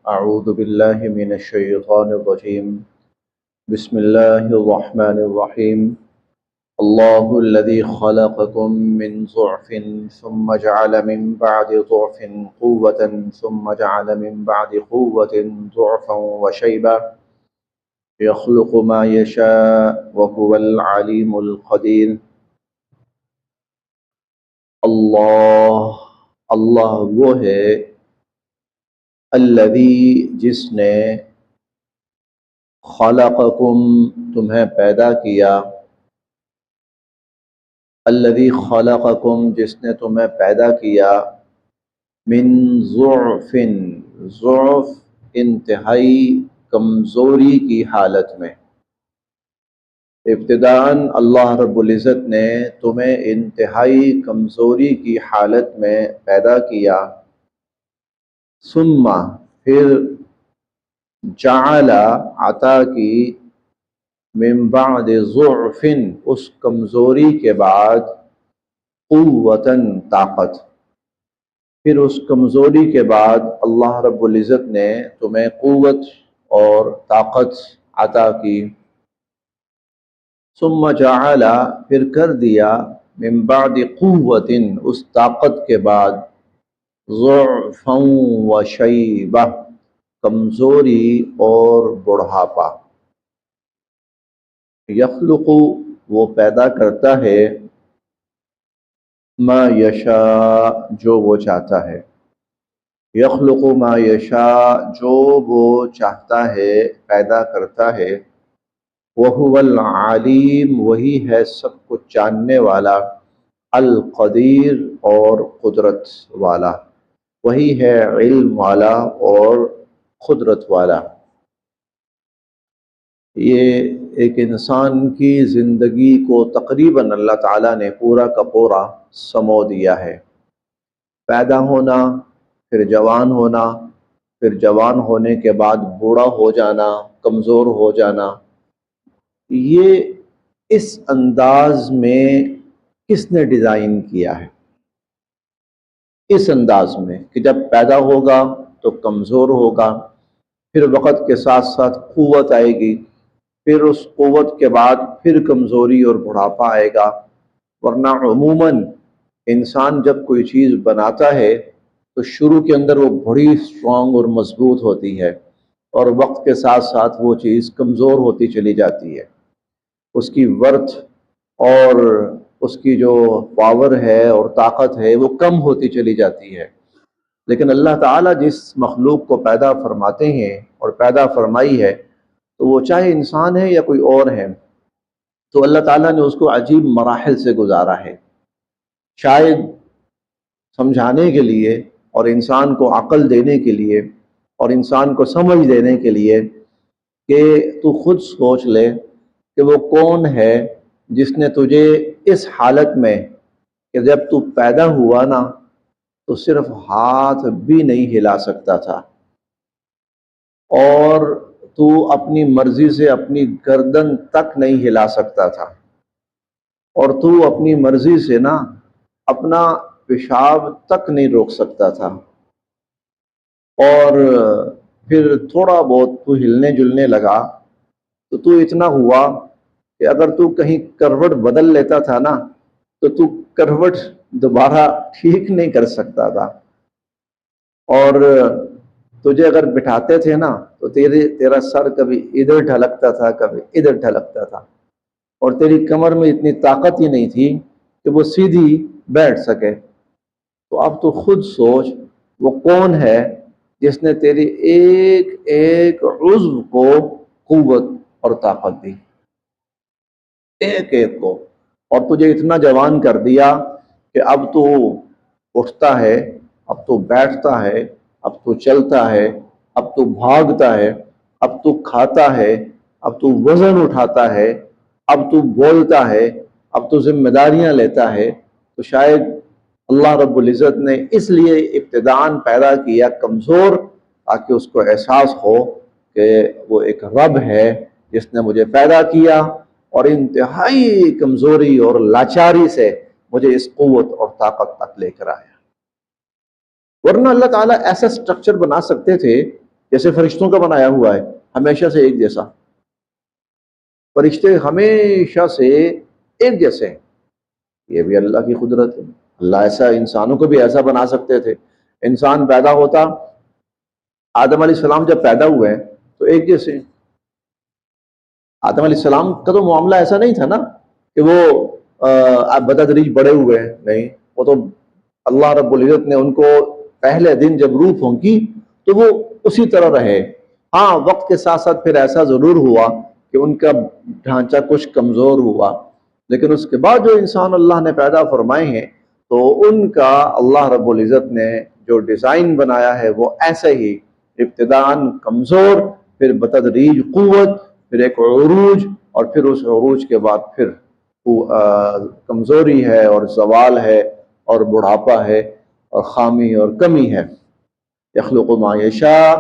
أعوذ بالله من الشيطان الرجيم. بسم الله الرحمن الرحيم. الله الذي خلقكم من ضعف ثم جعل من بعد ضعف قوة ثم جعل من بعد قوة ضعفا وشيبة يخلق ما يشاء وهو العليم القدير. اللہ وہ ہے الذی جس نے خلقکم تمہیں پیدا کیا، الذی خلقکم جس نے تمہیں پیدا کیا، من ضعف، ضعف انتہائی کمزوری کی حالت میں۔ ابتداً اللہ رب العزت نے تمہیں انتہائی کمزوری کی حالت میں پیدا کیا، ثم پھر جعل عطا کی، من بعد ضعف اس کمزوری کے بعد، قوتاً طاقت، پھر اس کمزوری کے بعد اللہ رب العزت نے تمہیں قوت اور طاقت عطا کی۔ ثم جعل پھر کر دیا، من بعد قوت اس طاقت کے بعد، ضعفا و شیبہ کمزوری اور بڑھاپا۔ یخلق وہ پیدا کرتا ہے، ما یشاء جو وہ چاہتا ہے، یخلق ما یشاء جو وہ چاہتا ہے پیدا کرتا ہے، وَهُوَ العلیم وہی ہے سب کچھ جاننے والا، القدیر اور قدرت والا، وہی ہے علم والا اور قدرت والا۔ یہ ایک انسان کی زندگی کو تقریباً اللہ تعالیٰ نے پورا کا پورا سمو دیا ہے۔ پیدا ہونا، پھر جوان ہونا، پھر جوان ہونے کے بعد بوڑھا ہو جانا، کمزور ہو جانا، یہ اس انداز میں کس نے ڈیزائن کیا ہے؟ اس انداز میں کہ جب پیدا ہوگا تو کمزور ہوگا، پھر وقت کے ساتھ ساتھ قوت آئے گی، پھر اس قوت کے بعد پھر کمزوری اور بڑھاپا آئے گا۔ ورنہ عموماً انسان جب کوئی چیز بناتا ہے تو شروع کے اندر وہ بڑی اسٹرانگ اور مضبوط ہوتی ہے، اور وقت کے ساتھ ساتھ وہ چیز کمزور ہوتی چلی جاتی ہے، اس کی ورتھ اور اس کی جو پاور ہے اور طاقت ہے وہ کم ہوتی چلی جاتی ہے۔ لیکن اللہ تعالیٰ جس مخلوق کو پیدا فرماتے ہیں اور پیدا فرمائی ہے، تو وہ چاہے انسان ہے یا کوئی اور ہے، تو اللہ تعالیٰ نے اس کو عجیب مراحل سے گزارا ہے، شاید سمجھانے کے لیے اور انسان کو عقل دینے کے لیے اور انسان کو سمجھ دینے کے لیے کہ تو خود سوچ لے کہ وہ کون ہے جس نے تجھے اس حالت میں کہ جب تو پیدا ہوا نا تو صرف ہاتھ بھی نہیں ہلا سکتا تھا، اور تو اپنی مرضی سے اپنی گردن تک نہیں ہلا سکتا تھا، اور تو اپنی مرضی سے نا اپنا پیشاب تک نہیں روک سکتا تھا، اور پھر تھوڑا بہت تو ہلنے جلنے لگا تو تو اتنا ہوا کہ اگر تو کہیں کروٹ بدل لیتا تھا نا تو کروٹ دوبارہ ٹھیک نہیں کر سکتا تھا، اور تجھے اگر بٹھاتے تھے نا تو تیرا سر کبھی ادھر ڈھلکتا تھا کبھی ادھر ڈھلکتا تھا، اور تیری کمر میں اتنی طاقت ہی نہیں تھی کہ وہ سیدھی بیٹھ سکے۔ تو اب تو خود سوچ وہ کون ہے جس نے تیری ایک ایک عضو کو قوت اور طاقت دی، ایک ایک کو، اور تجھے اتنا جوان کر دیا کہ اب تو اٹھتا ہے، اب تو بیٹھتا ہے، اب تو چلتا ہے، اب تو بھاگتا ہے، اب تو کھاتا ہے، اب تو وزن اٹھاتا ہے، اب تو بولتا ہے، اب تو ذمہ داریاں لیتا ہے۔ تو شاید اللہ رب العزت نے اس لیے ابتداءً پیدا کیا کمزور، تاکہ اس کو احساس ہو کہ وہ ایک رب ہے جس نے مجھے پیدا کیا اور انتہائی کمزوری اور لاچاری سے مجھے اس قوت اور طاقت تک لے کر آیا۔ ورنہ اللہ تعالیٰ ایسا سٹرکچر بنا سکتے تھے جیسے فرشتوں کا بنایا ہوا ہے، ہمیشہ سے ایک جیسا، فرشتے ہمیشہ سے ایک جیسے ہیں، یہ بھی اللہ کی قدرت ہے۔ اللہ ایسا انسانوں کو بھی ایسا بنا سکتے تھے، انسان پیدا ہوتا، آدم علیہ السلام جب پیدا ہوئے ہیں تو ایک جیسے ہیں۔ آدم علیہ السلام کا تو معاملہ ایسا نہیں تھا نا کہ وہ بتدریج بڑے ہوئے ہیں، نہیں، وہ تو اللہ رب العزت نے ان کو پہلے دن جب روح پھونکی تو وہ اسی طرح رہے۔ ہاں، وقت کے ساتھ ساتھ پھر ایسا ضرور ہوا کہ ان کا ڈھانچہ کچھ کمزور ہوا، لیکن اس کے بعد جو انسان اللہ نے پیدا فرمائے ہیں تو ان کا اللہ رب العزت نے جو ڈیزائن بنایا ہے وہ ایسے ہی، ابتداءً کمزور، پھر بتدریج قوت، پھر ایک عروج، اور پھر اس عروج کے بعد پھر کمزوری ہے اور زوال ہے اور بڑھاپا ہے اور خامی اور کمی ہے۔ یخلق ما یشاء،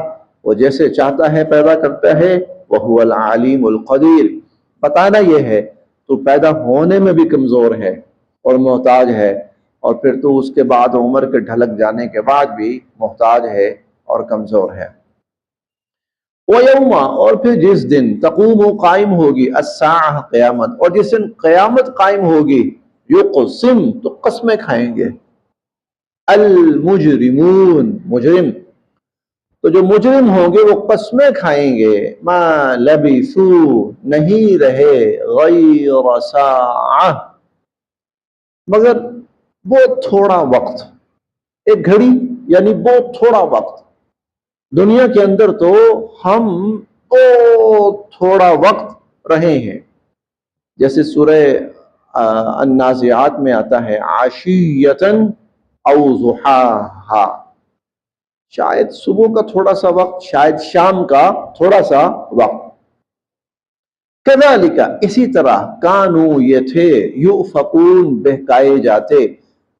وہ جیسے چاہتا ہے پیدا کرتا ہے، وہو العلیم القدیر، بتانا یہ ہے تو پیدا ہونے میں بھی کمزور ہے اور محتاج ہے، اور پھر تو اس کے بعد عمر کے ڈھلک جانے کے بعد بھی محتاج ہے اور کمزور ہے۔ وَيَوْمَ، اور پھر جس دن تقوم قائم ہوگی، الساعہ قیامت، اور جس دن قیامت قائم ہوگی، یقسم تو قسمیں کھائیں گے، المجرمون مجرم، تو جو مجرم ہوں گے وہ قسمیں کھائیں گے، ما لبثوا نہیں رہے، غیر ساعہ مگر بہت تھوڑا وقت، ایک گھڑی یعنی بہت تھوڑا وقت۔ دنیا کے اندر تو ہم بہت تھوڑا وقت رہے ہیں، جیسے سورہ النازعات میں آتا ہے عشیۃً او ضحاہا، شاید صبح کا تھوڑا سا وقت، شاید شام کا تھوڑا سا وقت۔ کذالک، اسی طرح، کانوا یہ تھے، یؤفکون بہکائے جاتے،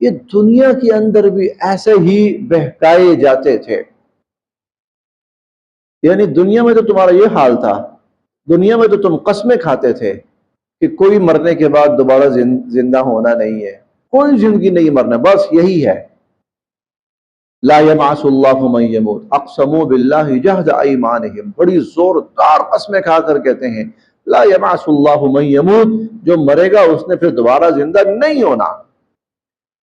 یہ دنیا کے اندر بھی ایسے ہی بہکائے جاتے تھے۔ یعنی دنیا میں تو تمہارا یہ حال تھا، دنیا میں تو تم قسمیں کھاتے تھے کہ کوئی مرنے کے بعد دوبارہ زندہ ہونا نہیں ہے، کوئی زندگی نہیں مرنا، بس یہی ہے۔ لا یبعث اللہ من یموت، اقسموا باللہ جہد ایمانہم، بڑی زوردار قسمیں کھا کر کہتے ہیں لا یبعث اللہ من یموت، جو مرے گا اس نے پھر دوبارہ زندہ نہیں ہونا۔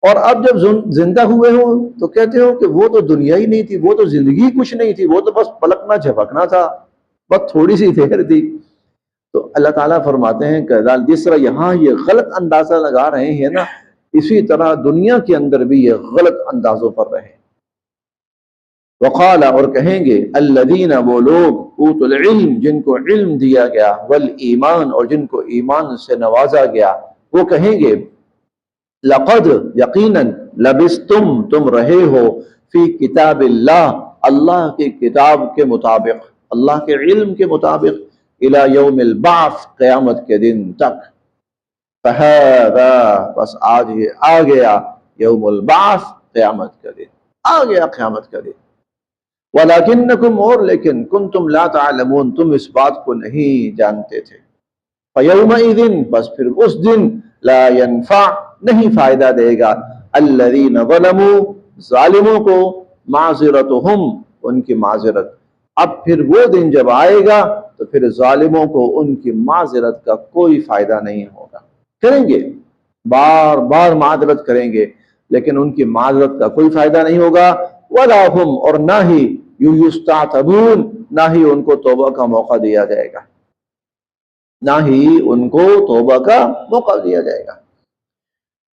اور اب جب زندہ ہوئے ہو تو کہتے ہو کہ وہ تو دنیا ہی نہیں تھی، وہ تو زندگی کچھ نہیں تھی، وہ تو بس پلکنا جھپکنا تھا، بس تھوڑی سی دیر تھی۔ تو اللہ تعالیٰ فرماتے ہیں کہ جس طرح یہاں یہ غلط اندازہ لگا رہے ہیں نا، اسی طرح دنیا کے اندر بھی یہ غلط اندازوں پر رہے۔ وقال، اور کہیں گے، الذین، وہ لوگ، اوتوا العلم، جن کو علم دیا گیا، والایمان، اور جن کو ایمان سے نوازا گیا، وہ کہیں گے لقد، یقیناً، لبثتم، تم رہے ہو، فی کتاب اللہ، اللہ کی کتاب کے مطابق، اللہ کے علم کے مطابق، الی یوم البعث، قیامت کے دن تک۔ فہذا، بس آج یہ آ گیا، یوم البعث، قیامت کا دن آ گیا، قیامت کا دن۔ وَلَكِنَّكُمْ، اور لیکن، كُنْتُمْ لَا تَعْلَمُونَ، تم اس بات کو نہیں جانتے تھے۔ فَيَوْمَئِذٍ، بس پھر اس دن، لا ينفع، نہیں فائدہ دے گا، الذین ظلموا، ظالموں کو، معذرتہم، ان کی معذرت۔ اب پھر وہ دن جب آئے گا تو پھر ظالموں کو ان کی معذرت کا کوئی فائدہ نہیں ہوگا۔ کریں گے، بار بار معذرت کریں گے، لیکن ان کی معذرت کا کوئی فائدہ نہیں ہوگا۔ وَلَا هُمْ، اور نہ ہی، يُسْتَعْتَبُونَ، نہ ہی ان کو توبہ کا موقع دیا جائے گا، نہ ہی ان کو توبہ کا موقع دیا جائے گا۔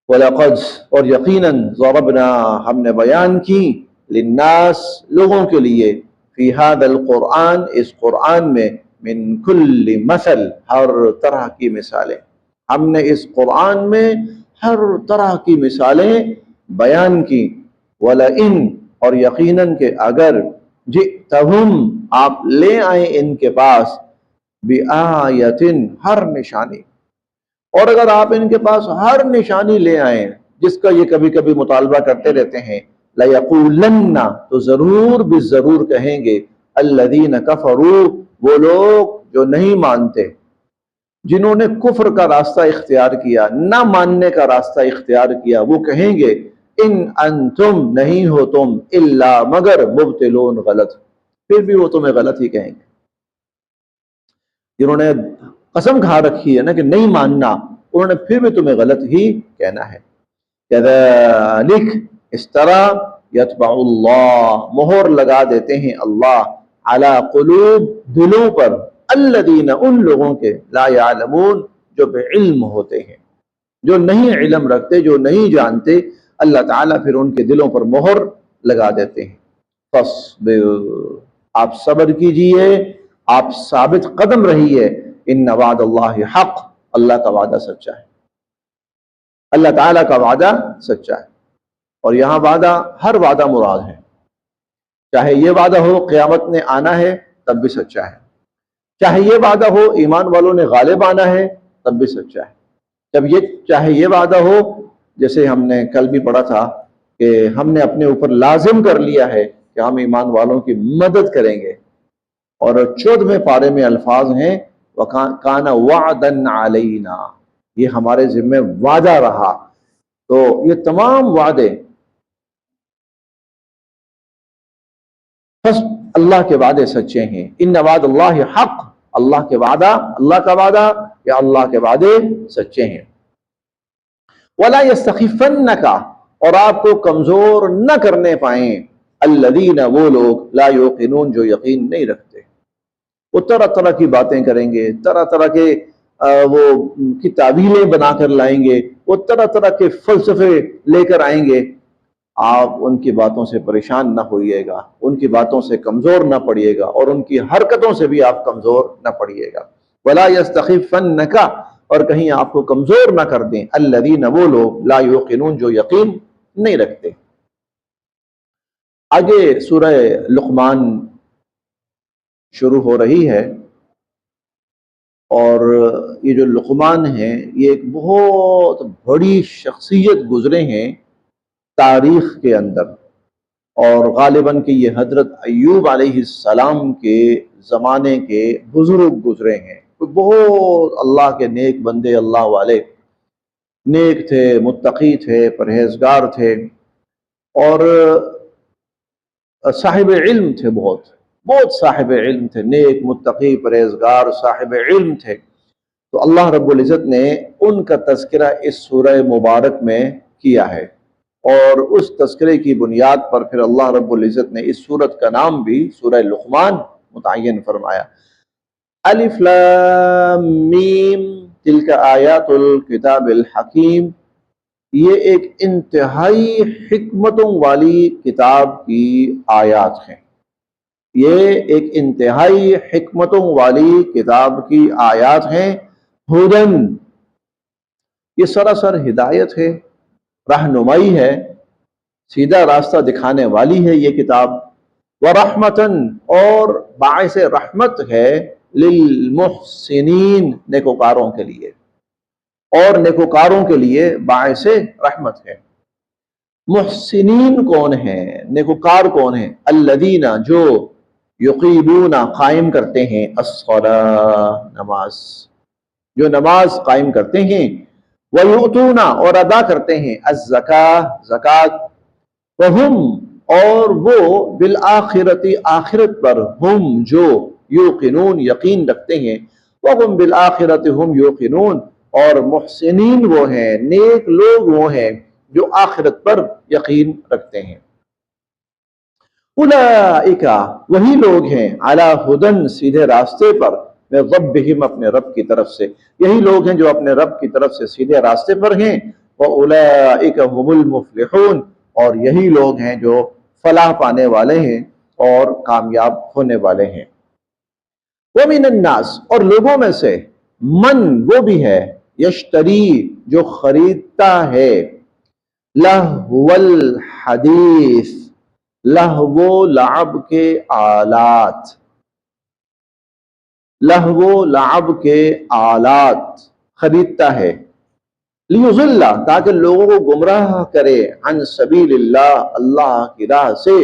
وَلَقَدْ، اور یقیناً، ضَرَبْنَا، ہم نے بیان کی، لِلنَّاسِ، لوگوں کے لیے، فِي هَذَا الْقُرْآنِ، اس قرآن میں، مِن كُلِّ مَثَل، ہر طرح کی مثالیں، ہم نے اس قرآن میں ہر طرح کی مثالیں بیان کی۔ وَلَئِن، اور یقیناً کہ اگر، جِئْتَهُمْ، آپ لے آئیں ان کے پاس، بِآیَةٍ، ہر نشانی، اور اگر آپ ان کے پاس ہر نشانی لے آئیں، جس کا یہ کبھی کبھی مطالبہ کرتے رہتے ہیں، لَيَقُولَنَّ، تو ضرور بالضرور کہیں گے، الَّذِينَ كَفَرُوا، وہ لوگ جو نہیں مانتے، جنہوں نے کفر کا راستہ اختیار کیا، نہ ماننے کا راستہ اختیار کیا، وہ کہیں گے، ان انتم، نہیں ہو تم، الا، مگر، مبتلون، غلط، پھر بھی وہ تمہیں غلط ہی کہیں گے. جنہوں نے قسم کھا رکھی ہے نا کہ نہیں ماننا، انہوں نے پھر بھی تمہیں غلط ہی کہنا ہے. کذالک، اس طرح، یطبع اللہ، مہر لگا دیتے ہیں اللہ، علی قلوب، دلوں پر، الذین، ان لوگوں کے، لا یعلمون، جو بے علم ہوتے ہیں، جو نہیں علم رکھتے، جو نہیں جانتے، اللہ تعالیٰ پھر ان کے دلوں پر مہر لگا دیتے ہیں. فاصبر، آپ صبر کیجئے، آپ ثابت قدم رہیے. ان وعد اللہ حق، اللہ کا وعدہ سچا ہے، اللہ تعالیٰ کا وعدہ سچا ہے. اور یہاں وعدہ، ہر وعدہ مراد ہے. چاہے یہ وعدہ ہو قیامت نے آنا ہے، تب بھی سچا ہے. چاہے یہ وعدہ ہو ایمان والوں نے غالب آنا ہے، تب بھی سچا ہے. چاہے یہ وعدہ ہو، جیسے ہم نے کل بھی پڑھا تھا کہ ہم نے اپنے اوپر لازم کر لیا ہے کہ ہم ایمان والوں کی مدد کریں گے. اور 14ویں پارے میں الفاظ ہیں وَكَانَ وَعْدًا عَلَيْنَا، یہ ہمارے ذمہ وعدہ رہا. تو یہ تمام وعدے بس اللہ کے وعدے سچے ہیں. ان وعد اللہ حق، اللہ کے وعدہ، اللہ کا وعدہ یا اللہ کے وعدے سچے ہیں. وَلَا يَسْتَخِفَنَّكَ، اور آپ کو کمزور نہ کرنے پائیں، الذین، وہ لوگ، لا یوقنون، جو یقین نہیں رکھتے. وہ طرح طرح کی باتیں کریں گے، طرح طرح کے وہ کی تعویلیں بنا کر لائیں گے، وہ طرح طرح کے فلسفے لے کر آئیں گے. آپ ان کی باتوں سے پریشان نہ ہوئیے گا، ان کی باتوں سے کمزور نہ پڑیے گا، اور ان کی حرکتوں سے بھی آپ کمزور نہ پڑیے گا. وَلَا يَسْتَخِفَنَّكَ، اور کہیں آپ کو کمزور نہ کر دیں، الذین، وہ لوگ، لا یوقنون، جو یقین نہیں رکھتے. آگے سورہ لقمان شروع ہو رہی ہے، اور یہ جو لقمان ہیں یہ ایک بہت بڑی شخصیت گزرے ہیں تاریخ کے اندر. اور غالباً کہ یہ حضرت ایوب علیہ السلام کے زمانے کے بزرگ گزرے ہیں. بہت اللہ کے نیک بندے، اللہ والے، نیک تھے، متقی تھے، پرہیزگار تھے، اور صاحب علم تھے. بہت بہت صاحب علم تھے، نیک، متقی، پرہیزگار، صاحب علم تھے. تو اللہ رب العزت نے ان کا تذکرہ اس سورہ مبارک میں کیا ہے، اور اس تذکرے کی بنیاد پر پھر اللہ رب العزت نے اس سورت کا نام بھی سورہ لقمان متعین فرمایا. الف لام میم تلک آیات الکتاب الحکیم، یہ ایک انتہائی حکمتوں والی کتاب کی آیات ہیں. یہ ایک انتہائی حکمتوں والی کتاب کی آیات ہیں. ہدن، یہ سراسر ہدایت ہے، رہنمائی ہے، سیدھا راستہ دکھانے والی ہے یہ کتاب. ورحمتن، اور باعث رحمت ہے، للمحسنین، نیکوکاروں کے لیے، اور نیکوکاروں کے لیے باعث رحمت ہے. محسنین کون ہیں، نیکوکار کون ہیں؟ الذین، جو، یقیمون، قائم کرتے ہیں، الصلاۃ، نماز، جو نماز قائم کرتے ہیں، ویؤتون، اور ادا کرتے ہیں، الزکاۃ، زکوٰۃ، وہم، اور وہ، بالآخرۃ، آخرت پر، ہم، جو، یوقنون، یقین رکھتے ہیں، وہم بالآخرۃ ہم یوقنون، اور محسنین وہ ہیں، نیک لوگ وہ ہیں جو آخرت پر یقین رکھتے ہیں. اولئک، وہی لوگ ہیں، علی ہدن، سیدھے راستے پر، من ربہم، اپنے رب کی طرف سے. یہی لوگ ہیں جو اپنے رب کی طرف سے سیدھے راستے پر ہیں. واولئک هم المفلحون، اور یہی لوگ ہیں جو فلاح پانے والے ہیں اور کامیاب ہونے والے ہیں. ومن الناس، اور لوگوں میں سے، من، وہ بھی ہے، یشتری، جو خریدتا ہے، لہو الحدیث، لہو لعب کے آلات، لہو لعب کے آلات خریدتا ہے، لیضل، تاکہ لوگوں کو گمراہ کرے، عن سبیل اللہ، اللہ کی راہ سے،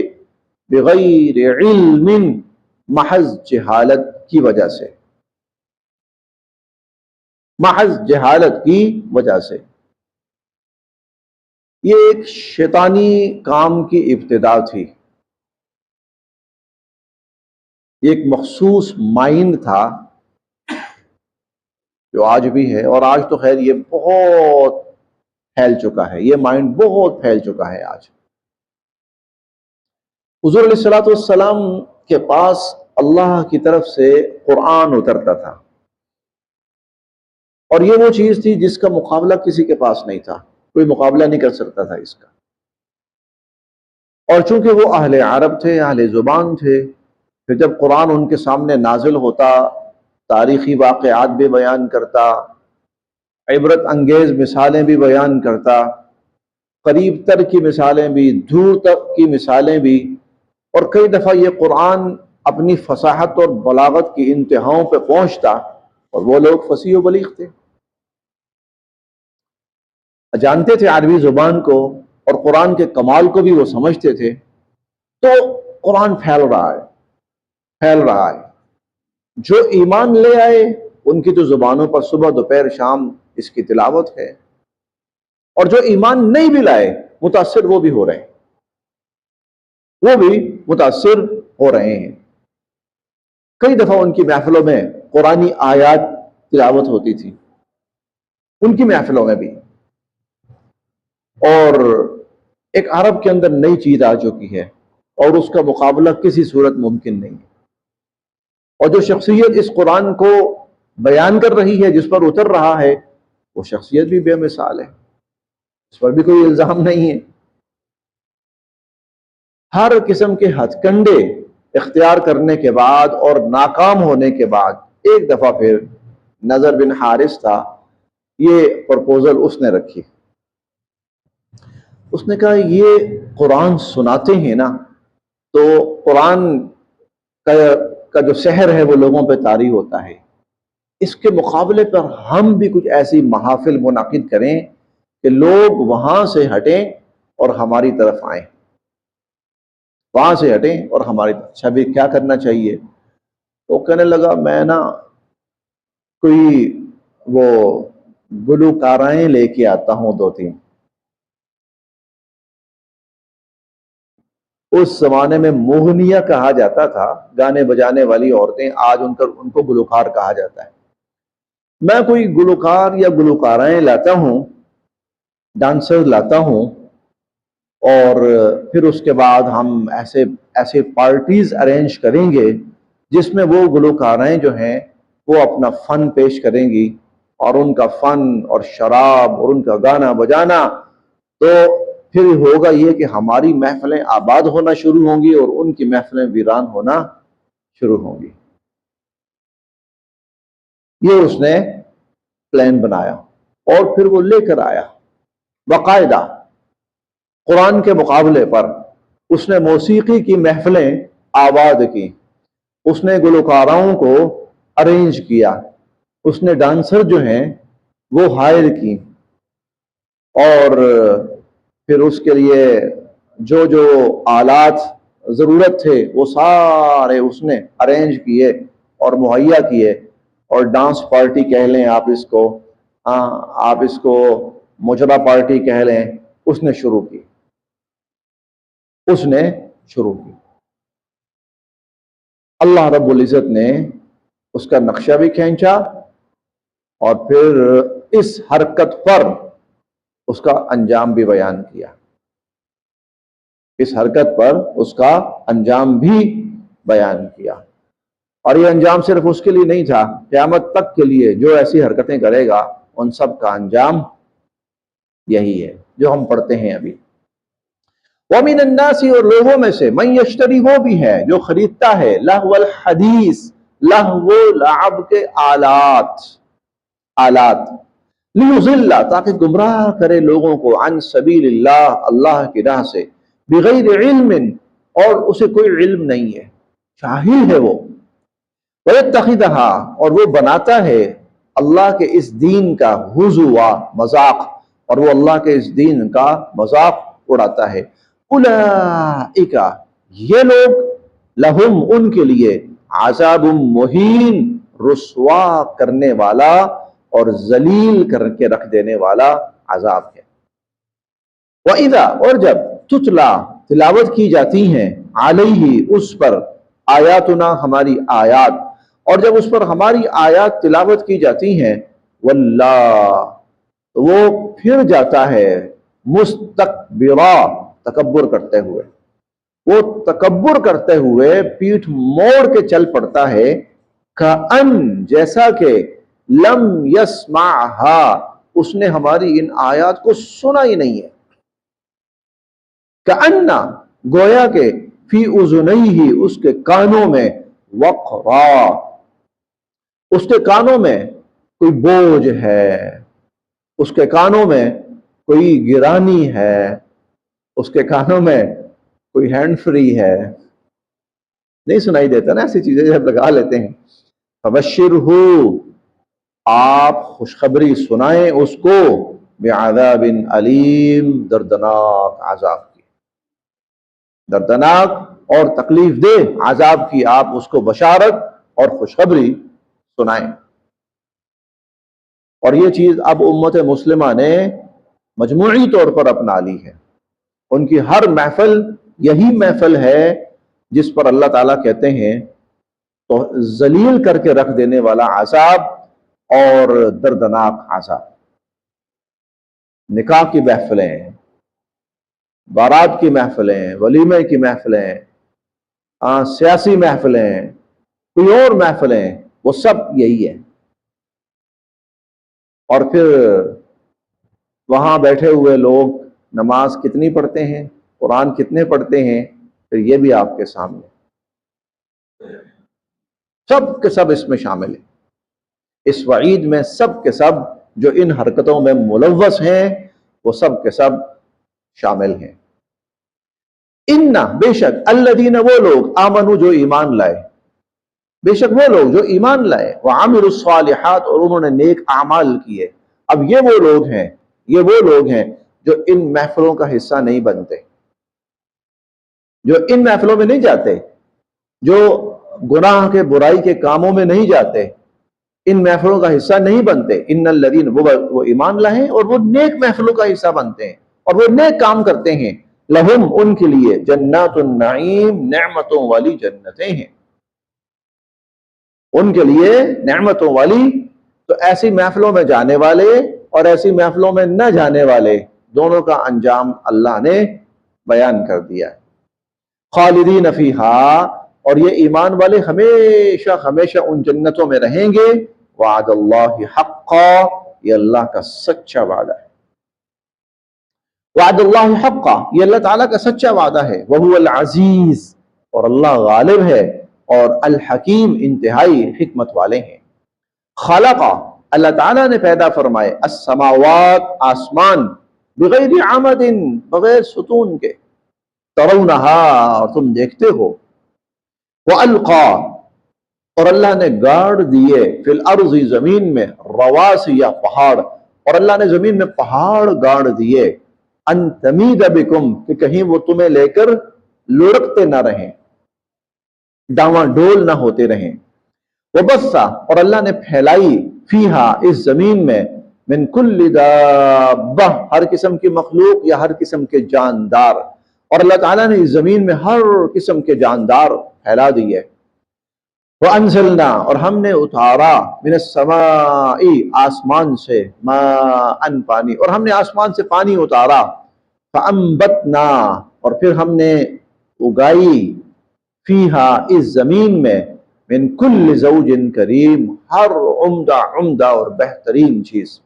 بغیر علم، محض جہالت کی وجہ سے، محض جہالت کی وجہ سے. یہ ایک شیطانی کام کی ابتدا تھی. یہ ایک مخصوص مائنڈ تھا جو آج بھی ہے، اور آج تو خیر یہ بہت پھیل چکا ہے، یہ مائنڈ بہت پھیل چکا ہے آج۔ حضور علیہ الصلوۃ والسلام کے پاس اللہ کی طرف سے قرآن اترتا تھا، اور یہ وہ چیز تھی جس کا مقابلہ کسی کے پاس نہیں تھا، کوئی مقابلہ نہیں کر سکتا تھا اس کا۔ اور چونکہ وہ اہل عرب تھے، اہل زبان تھے، پھر جب قرآن ان کے سامنے نازل ہوتا، تاریخی واقعات بھی بیان کرتا، عبرت انگیز مثالیں بھی بیان کرتا، قریب تر کی مثالیں بھی، دور تک کی مثالیں بھی، اور کئی دفعہ یہ قرآن اپنی فصاحت اور بلاغت کی انتہاؤں پہ پہنچتا، اور وہ لوگ فصیح و بلیغ تھے، جانتے تھے عربی زبان کو، اور قرآن کے کمال کو بھی وہ سمجھتے تھے۔ تو قرآن پھیل رہا ہے، پھیل رہا ہے۔ جو ایمان لے آئے ان کی تو زبانوں پر صبح دوپہر شام اس کی تلاوت ہے، اور جو ایمان نہیں بھی لائے متاثر وہ بھی ہو رہے ہیں، وہ بھی متاثر ہو رہے ہیں۔ کئی دفعہ ان کی محفلوں میں قرآنی آیات تلاوت ہوتی تھی، ان کی محفلوں میں بھی، اور ایک عرب کے اندر نئی چیز آ چکی ہے، اور اس کا مقابلہ کسی صورت ممکن نہیں ہے۔ اور جو شخصیت اس قرآن کو بیان کر رہی ہے، جس پر اتر رہا ہے، وہ شخصیت بھی بے مثال ہے، اس پر بھی کوئی الزام نہیں ہے۔ ہر قسم کے ہتھ کنڈے اختیار کرنے کے بعد اور ناکام ہونے کے بعد ایک دفعہ پھر نضر بن حارث تھا، یہ پرپوزل اس نے رکھی۔ اس نے کہا یہ قرآن سناتے ہیں نا، تو قرآن کا جو سحر ہے وہ لوگوں پہ طاری ہوتا ہے، اس کے مقابلے پر ہم بھی کچھ ایسی محافل منعقد کریں کہ لوگ وہاں سے ہٹیں اور ہماری طرف آئیں، وہاں سے ہٹیں اور ہماری طرف۔ اچھا بھی کیا کرنا چاہیے؟ وہ کہنے لگا میں نا کوئی وہ گلوکارائیں لے کے آتا ہوں دو تین۔ اس زمانے میں موہنیہ کہا جاتا تھا، گانے بجانے والی عورتیں، آج ان کو گلوکار کہا جاتا ہے۔ میں کوئی گلوکار یا گلوکارائیں لاتا ہوں، ڈانسر لاتا ہوں، اور پھر اس کے بعد ہم ایسے پارٹیز ارینج کریں گے جس میں وہ گلوکارائیں جو ہیں وہ اپنا فن پیش کریں گی، اور ان کا فن اور شراب اور ان کا گانا بجانا، تو پھر ہوگا یہ کہ ہماری محفلیں آباد ہونا شروع ہوں گی اور ان کی محفلیں ویران ہونا شروع ہوں گی۔ یہ اس نے پلان بنایا، اور پھر وہ لے کر آیا باقاعدہ قرآن کے مقابلے پر۔ اس نے موسیقی کی محفلیں آباد کی، اس نے گلوکاراؤں کو ارینج کیا، اس نے ڈانسر جو ہیں وہ ہائر کی، اور پھر اس کے لیے جو جو آلات ضرورت تھے وہ سارے اس نے ارینج کیے اور مہیا کیے، اور ڈانس پارٹی کہہ لیں آپ اس کو، آپ اس کو مجرا پارٹی کہہ لیں، اس نے شروع کی، اس نے شروع کی۔ اللہ رب العزت نے اس کا نقشہ بھی کھینچا، اور پھر اس حرکت پر اس کا انجام بھی بیان کیا، اس حرکت پر اس کا انجام بھی بیان کیا۔ اور یہ انجام صرف اس کے لیے نہیں تھا، قیامت تک کے لیے جو ایسی حرکتیں کرے گا ان سب کا انجام یہی ہے جو ہم پڑھتے ہیں ابھی۔ وَمِنَ النَّاسِ، اور لوگوں میں سے، مَن یشتری، وہ بھی ہے جو خریدتا ہے، لہو الحدیث، لہو لعب کے آلات، لیضل، تاکہ گمراہ کرے لوگوں کو، عن سبیل اللہ، اللہ کی راہ سے، بغیر علم، اور اسے کوئی علم نہیں ہے، جاہل ہے وہ، وَيَتَّخِذَهَا، اور وہ بناتا ہے اللہ کے اس دین کا ہزوا، مذاق، اور وہ اللہ کے اس دین کا مذاق اڑاتا ہے۔ اولئک، یہ لوگ، لہم، ان کے لیے، عذاب مہین، رسوا کرنے والا اور ذلیل کر کے رکھ دینے والا عذاب ہے۔ وَإِذَا، اور جب، تتلا، تلاوت کی جاتی ہیں، علیہ، اس پر، آیاتنا ہماری آیات، اور جب اس پر ہماری آیات تلاوت کی جاتی ہیں واللہ تو وہ پھر جاتا ہے مستکبرا تکبر کرتے ہوئے، وہ تکبر کرتے ہوئے پیٹھ موڑ کے چل پڑتا ہے، کأن جیسا کہ لم یسمعھا اس نے ہماری ان آیات کو سنا ہی نہیں ہے، کأن گویا کہ فی اذنیہ اس کے کانوں میں وقرا اس کے کانوں میں کوئی بوجھ ہے، اس کے کانوں میں کوئی گرانی ہے، اس کے کانوں میں کوئی ہینڈ فری ہے، نہیں سنائی دیتا نا ایسی چیزیں جب لگا لیتے ہیں۔ فبشرہ آپ خوشخبری سنائیں اس کو بعذاب علیم دردناک عذاب کی، دردناک اور تکلیف دہ عذاب کی آپ اس کو بشارت اور خوشخبری سنائیں۔ اور یہ چیز اب امت مسلمہ نے مجموعی طور پر اپنا لی ہے، ان کی ہر محفل یہی محفل ہے جس پر اللہ تعالیٰ کہتے ہیں تو ذلیل کر کے رکھ دینے والا عذاب اور دردناک عذاب۔ نکاح کی محفلیں، بارات کی محفلیں، ولیمے کی محفلیں، سیاسی محفلیں، کوئی اور محفلیں، وہ سب یہی ہے۔ اور پھر وہاں بیٹھے ہوئے لوگ نماز کتنی پڑھتے ہیں، قرآن کتنے پڑھتے ہیں، پھر یہ بھی آپ کے سامنے، سب کے سب اس میں شامل ہیں، اس وعید میں سب کے سب جو ان حرکتوں میں ملوث ہیں وہ سب کے سب شامل ہیں۔ اِنَّ بے شک الذین وہ لوگ آمنوا جو ایمان لائے، بے شک وہ لوگ جو ایمان لائے، وعملوا الصالحات اور انہوں نے نیک اعمال کیے۔ اب یہ وہ لوگ ہیں جو ان محفلوں کا حصہ نہیں بنتے، جو ان محفلوں میں نہیں جاتے، جو گناہ کے برائی کے کاموں میں نہیں جاتے، ان محفلوں کا حصہ نہیں بنتے۔ ان الذین وہ ایمان لائے اور وہ نیک محفلوں کا حصہ بنتے ہیں اور وہ نیک کام کرتے ہیں، لہم ان کے لیے جنات النعیم نعمتوں والی جنتیں ہیں، ان کے لیے نعمتوں والی۔ تو ایسی محفلوں میں جانے والے اور ایسی محفلوں میں نہ جانے والے دونوں کا انجام اللہ نے بیان کر دیا ہے۔ خالدین فیہا اور یہ ایمان والے ہمیشہ ہمیشہ ان جنتوں میں رہیں گے۔ وعد اللہ حقا یہ اللہ کا سچا وعدہ ہے، وعد اللہ حقا یہ اللہ تعالیٰ کا سچا وعدہ ہے۔ وہو العزیز اور اللہ غالب ہے، اور الحکیم انتہائی حکمت والے ہیں۔ خلق اللہ تعالیٰ نے پیدا فرمائے السماوات آسمان بغیر عمد بغیر ستون کے، ترونہا اور تم دیکھتے ہو، وَأَلْقَى اور اللہ نے گاڑ دیے فی الارض زمین میں، رواسی یا پہاڑ، اور اللہ نے زمین میں پہاڑ گاڑ دیے، ان تمید بکم کہ کہیں وہ تمہیں لے کر لڑکتے نہ رہیں، ڈاواں ڈول نہ ہوتے رہیں۔ وبثا اور اللہ نے پھیلائی فیہا اس زمین میں، من کل دابہ ہر قسم کی مخلوق یا ہر قسم کے جاندار، اور اللہ تعالیٰ نے اس زمین میں ہر قسم کے جاندار پھیلا دیے۔ وَأَنزَلْنَا اور ہم نے اتارا من السماء آسمان سے، ماء پانی، اور ہم نے آسمان سے پانی اتارا، فَأَنبَتْنَا اور پھر ہم نے اگائی، فیہا اس زمین میں، من کل زوج کریم ہر عمدہ اور بہترین چیز،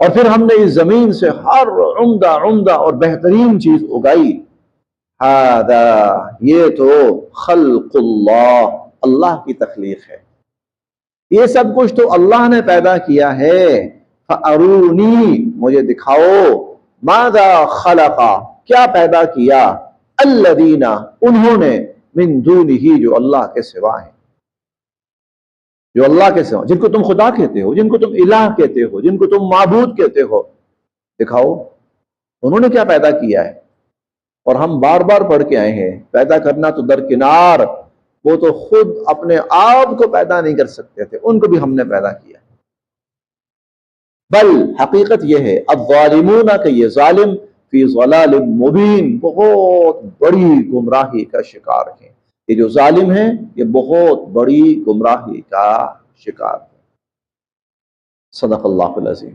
اور پھر ہم نے اس زمین سے ہر عمدہ اور بہترین چیز اگائی۔ ہذا یہ تو خلق اللہ اللہ کی تخلیق ہے، یہ سب کچھ تو اللہ نے پیدا کیا ہے۔ فَأَرُونِی مجھے دکھاؤ، ماذا خلقا کیا پیدا کیا، الذین انہوں نے، من دونہ جو اللہ کے سوا ہیں، جو اللہ کے سوا، جن کو تم خدا کہتے ہو، جن کو تم الہ کہتے ہو، جن کو تم معبود کہتے ہو، دکھاؤ انہوں نے کیا پیدا کیا ہے۔ اور ہم بار بار پڑھ کے آئے ہیں، پیدا کرنا تو درکنار، وہ تو خود اپنے آپ کو پیدا نہیں کر سکتے تھے، ان کو بھی ہم نے پیدا کیا۔ بل حقیقت یہ ہے، الظالمون کہ یہ ظالم، فی ضلال مبین بہت بڑی گمراہی کا شکار ہیں، یہ جو ظالم ہے یہ بہت بڑی گمراہی کا شکار ہے۔ صدق اللہ العظیم۔